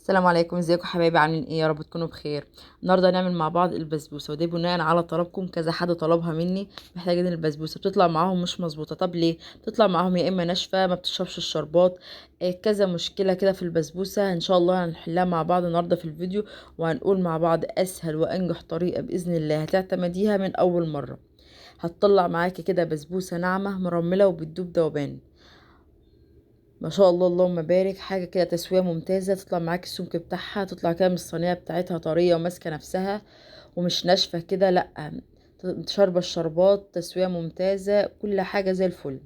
السلام عليكم، ازيكم حبايبي؟ عاملين ايه؟ يا رب تكونوا بخير. النهارده هنعمل مع بعض البسبوسه، وده بناء على طلبكم. كذا حد طلبها مني. محتاجين البسبوسه بتطلع معاهم مش مظبوطه. طب ليه بتطلع معاهم؟ يا اما ناشفه ما بتشربش الشربات. كذا مشكله كده في البسبوسه. ان شاء الله هنحلها مع بعض النهارده في الفيديو، وهنقول مع بعض اسهل وانجح طريقه باذن الله هتعتمديها من اول مره. هتطلع معاكي كده بسبوسه ناعمه مرمله وبتدوب دوبان. ما شاء الله اللهم بارك. حاجه كده تسويه ممتازه، تطلع معاك السمك بتاعها، تطلع كده من الصينيه بتاعتها طريه وماسكه نفسها ومش ناشفه كده، لا، شاربه الشربات، تسويه ممتازه، كل حاجه زي الفل.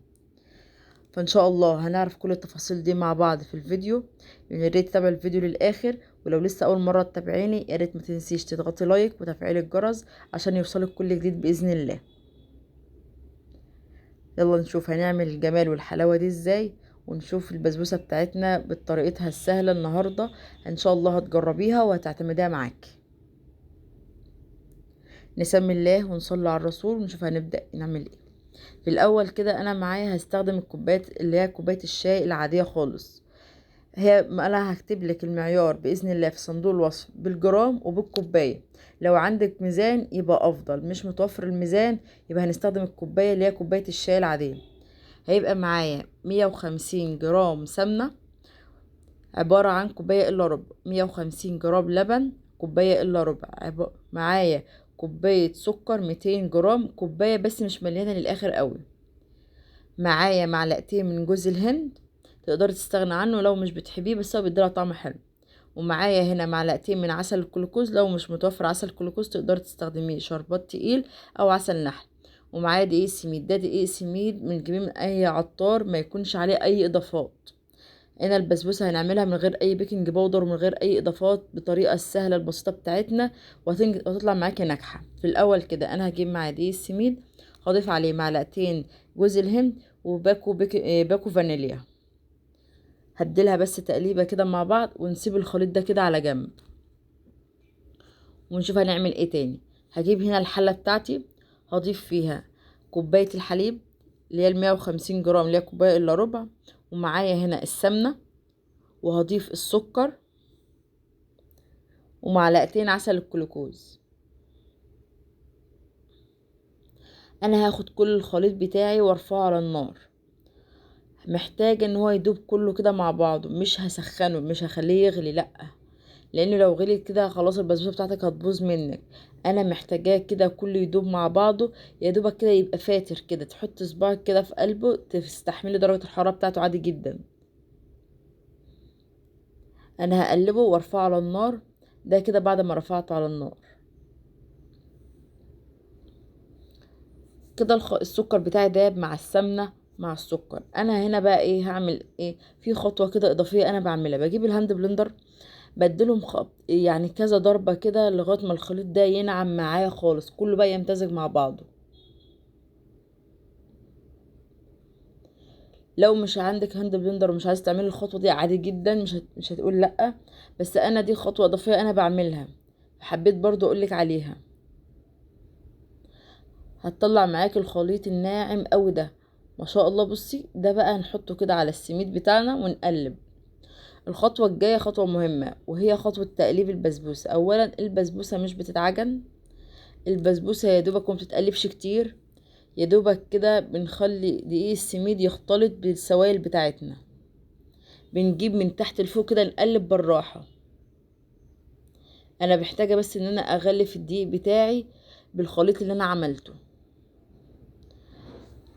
فان شاء الله هنعرف كل التفاصيل دي مع بعض في الفيديو. يعني يا ريت تتابع الفيديو للاخر، ولو لسه اول مره تتابعيني يا ريت ما تنسيش تضغطي لايك وتفعيل الجرس عشان يوصلك كل جديد باذن الله. يلا نشوف هنعمل الجمال والحلاوة دي ازاي، ونشوف البسبوسة بتاعتنا بطريقتها السهلة النهاردة. ان شاء الله هتجربيها وهتعتمديها معاك. نسمي الله ونصلي على الرسول ونشوف هنبدأ نعمل ايه. في الاول كده انا معايا هستخدم الكوبايات اللي هي كوباية الشاي العادية خالص. انا هكتب لك المعيار باذن الله في صندوق الوصف بالجرام وبالكوبايه. لو عندك ميزان يبقى افضل، مش متوفر الميزان يبقى هنستخدم الكوبايه اللي هي كوبايه الشاي العاديه. هيبقى معايا 150 جرام سمنة، عبارة عن كوباية الا ربع. 150 جرام لبن، كوباية الا ربع. معايا كوباية سكر 200 جرام، كوباية بس مش مليانة للآخر قوي. معايا معلقتين من جوز الهند، تقدري تستغنى عنه لو مش بتحبيه بس هو بيديله طعم حلو. ومعايا هنا معلقتين من عسل الكلوكوز، لو مش متوفر عسل الكلوكوز تقدري تستخدميه شربات تقيل او عسل نحل. ومعايا دقيق سميد، ده دقيق سميد بنجيبيه من اي عطار ما يكونش عليه اي اضافات. هنا البسبوسه هنعملها من غير اي بيكنج باودر ومن غير اي اضافات بطريقه السهله البسيطه بتاعتنا، وهتطلع معاكي ناجحه. في الاول كده انا هجيب معايا دقيق السميد، هضيف عليه معلقتين جوز الهند باكو فانيليا. هديلها بس تقليبه كده مع بعض ونسيب الخليط ده كده على جنب، ونشوف هنعمل ايه تاني. هجيب هنا الحلة بتاعتي، هضيف فيها كوباية الحليب اللي هي 150 جرام اللي هي كوباية الا ربع، ومعايا هنا السمنة، وهضيف السكر ومعلقتين عسل الجلوكوز. انا هاخد كل الخليط بتاعي وارفعه على النار. محتاج ان هو يدوب كله كده مع بعضه، مش هسخنه، مش هخليه يغلي، لا، لان لو غليت كده خلاص البسبوسه بتاعتك هتبوظ منك. انا محتاجاه كده كله يدوب مع بعضه، يا دوبك كده يبقى فاتر كده، تحط صباعك كده في قلبه تستحملي درجه الحراره بتاعته عادي جدا. انا هقلبه وارفعه على النار. ده كده بعد ما رفعته على النار كده السكر بتاعي داب مع السمنه مع السكر. انا هنا بقى ايه هعمل ايه؟ في خطوه كده اضافيه انا بعملها، بجيب الهاند بلندر، بديلهم يعني كذا ضربة كده لغاية ما الخليط ده ينعم معايا خالص، كله بقى يمتزج مع بعضه. لو مش عندك هاند بلندر ومش عايز تعملي الخطوة دي عادي جدا، مش هتقول لأ، بس انا دي خطوة اضافية انا بعملها، حبيت برضو اقولك عليها. هتطلع معاك الخليط الناعم قوي ده، ما شاء الله. بصي ده بقى هنحطه كده على السميد بتاعنا ونقلب. الخطوة الجاية خطوة مهمة، وهي خطوة تقليب البسبوسة. اولا البسبوسة مش بتتعجن، البسبوسة يا دوبك وما بتتقلبش كتير، يا دوبك كده بنخلي دقيق السميد يختلط بالسوائل بتاعتنا، بنجيب من تحت لفوق كده نقلب بالراحة. انا محتاجة بس ان انا اغلف الدقيق بتاعي بالخليط اللي انا عملته.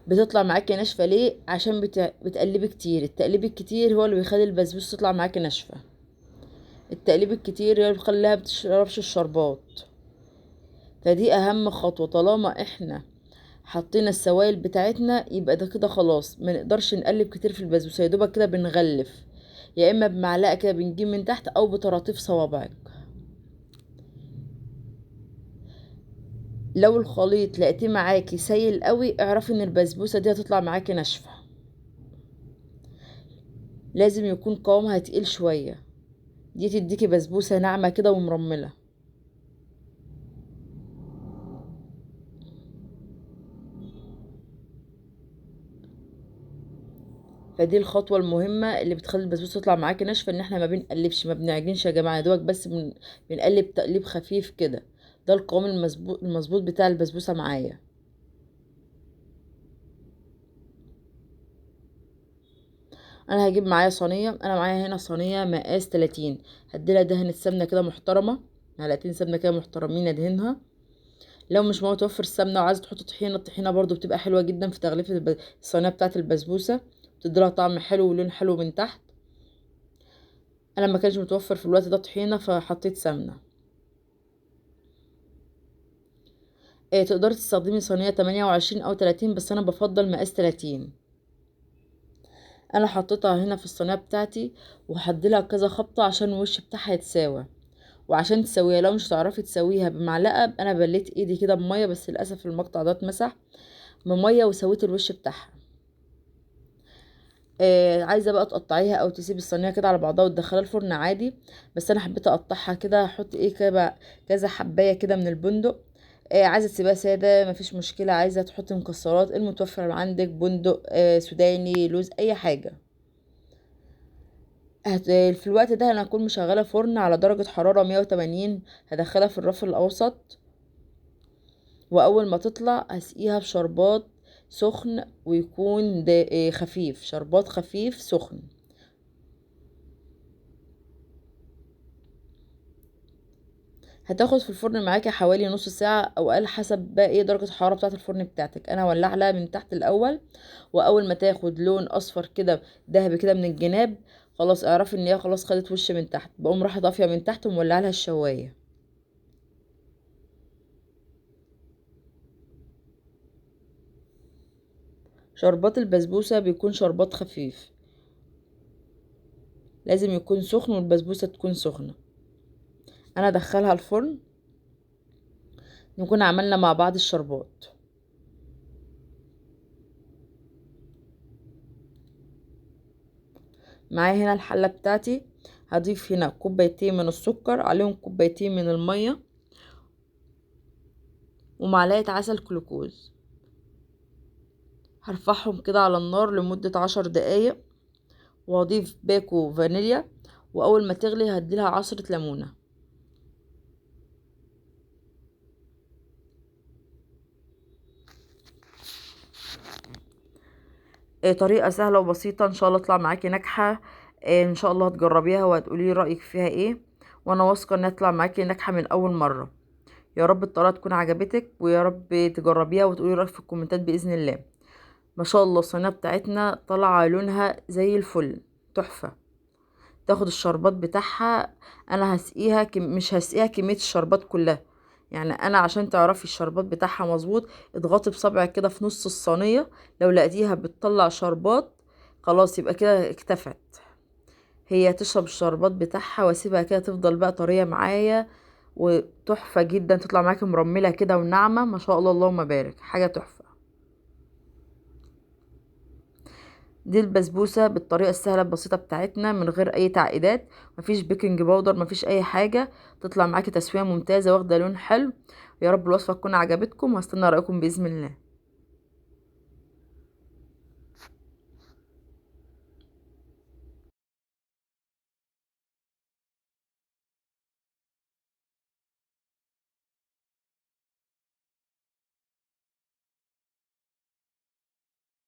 بتطلع معاكي ناشفة ليه؟ عشان بتقلبي كتير. التقليب الكتير هو اللي بيخلي البسبوسة تطلع معاكي ناشفة، التقليب الكتير هو اللي بيخليها بتشربش الشربات. فدي اهم خطوة. طالما احنا حطينا السوائل بتاعتنا يبقى ده كده خلاص، ما نقدرش نقلب كتير في البسبوسه، يا دوبك كده بنغلف، يا اما بمعلقه كده بنجيب من تحت او بطراطيف صوابعك. لو الخليط لقيتيه معاكي سايل قوي اعرفي ان البسبوسه دي هتطلع معاكي ناشفه، لازم يكون قوامها تقيل شويه، دي تديكي بسبوسه ناعمه كده ومرمله. فدي الخطوه المهمه اللي بتخلي البسبوسه تطلع معاكي ناشفه، ان احنا ما بنقلبش ما بنعجنش يا جماعه، يا دوبك بس بنقلب تقليب خفيف كده. ده القوام المظبوط بتاع البسبوسه معايا. انا هجيب معايا صينيه، انا معايا هنا صينيه مقاس 30، هديلها دهنه سمنه كده محترمه، معلقتين سمنه كده محترمين ادهنها. لو مش متوفر السمنه وعايزه تحط طحينه، الطحينه برضو بتبقى حلوه جدا في تغليف الصينيه بتاعه البسبوسه، بتديلها طعم حلو ولون حلو من تحت. انا ما كانش متوفر في الوقت ده طحينه فحطيت سمنه. إيه، تقدري تستخدمي صينيه 28 او 30، بس انا بفضل مقاس 30. انا حطيتها هنا في الصينيه بتاعتي، وهديلها كذا خبطه عشان الوش بتاعها يتساوى. وعشان تسويها، لو مش هتعرفي تسويها بمعلقه، انا بليت ايدي كده بميه، بس للاسف المقطع ده اتمسح بميه وسويت الوش بتاعها. عايزه بقى تقطعيها او تسيبي الصينيه كده على بعضها وتدخلها الفرن عادي، بس انا حبيت اقطعها كده، احط ايه كده كذا حبايه كده من البندق. عايزه تسيبها ساده مفيش مشكله، عايزه تحطي مكسرات المتوفر عندك، بندق، سوداني، لوز، اي حاجه. في الوقت ده انا هكون مشغله فرن على درجه حراره 180، هدخلها في الرف الاوسط. واول ما تطلع هسقيها بشربات سخن، ويكون ده خفيف، شربات خفيف سخن. هتاخد في الفرن معاكي حوالي نص ساعة او اقل، حسب بقى ايه درجة الحرارة بتاعة الفرن بتاعتك. انا هولع لها من تحت الاول، واول ما تاخد لون اصفر كده ذهبي كده من الجناب، خلاص اعرفي ان هي خلاص خدت وش من تحت، بقوم رايحة طافية من تحت ومولعه لها الشواية. شربات البسبوسة بيكون شربات خفيف، لازم يكون سخن والبسبوسة تكون سخنة. انا ادخلها الفرن، نكون عملنا مع بعض الشربات. معايا هنا الحلة بتاعتي، هضيف هنا كوبايتين من السكر، عليهم كوبايتين من المية، ومعلقة عسل كلوكوز. هرفعهم كده على النار لمدة 10 دقايق، وهضيف باكو فانيليا، واول ما تغلي هديلها عصرة ليمونة. طريقة سهلة وبسيطة، ان شاء الله تطلع معاكي ناجحة. ان شاء الله هتجربيها وهتقولي رأيك فيها ايه، وانا واثقة انها تطلع معاكي ناجحة من اول مرة. يا رب الطريقة تكون عجبتك، ويا رب تجربيها وتقولي رأيك في الكومنتات بإذن الله. ما شاء الله الصينية بتاعتنا طالعة لونها زي الفل، تحفة. تاخد الشربات بتاعها، انا هسقيها مش هسقيها كمية الشربات كلها، يعني انا عشان تعرفي الشربات بتاعها مظبوط، اضغطي بصبعك كده في نص الصينية، لو لقيتيها بتطلع شربات خلاص يبقى كده اكتفت. هي تشرب الشربات بتاعها، واسيبها كده تفضل بقى طرية معايا، وتحفة جدا، تطلع معاكي مرملة كده وناعمة، ما شاء الله اللهم بارك، حاجة تحفة. دي البسبوسة بالطريقة السهلة البسيطة بتاعتنا، من غير اي تعقيدات، مفيش بيكنج باودر، مفيش اي حاجة، تطلع معاكي تسوية ممتازة واخدة لون حلو. يا رب الوصفة تكون عجبتكم، وهستنى رأيكم بإذن الله.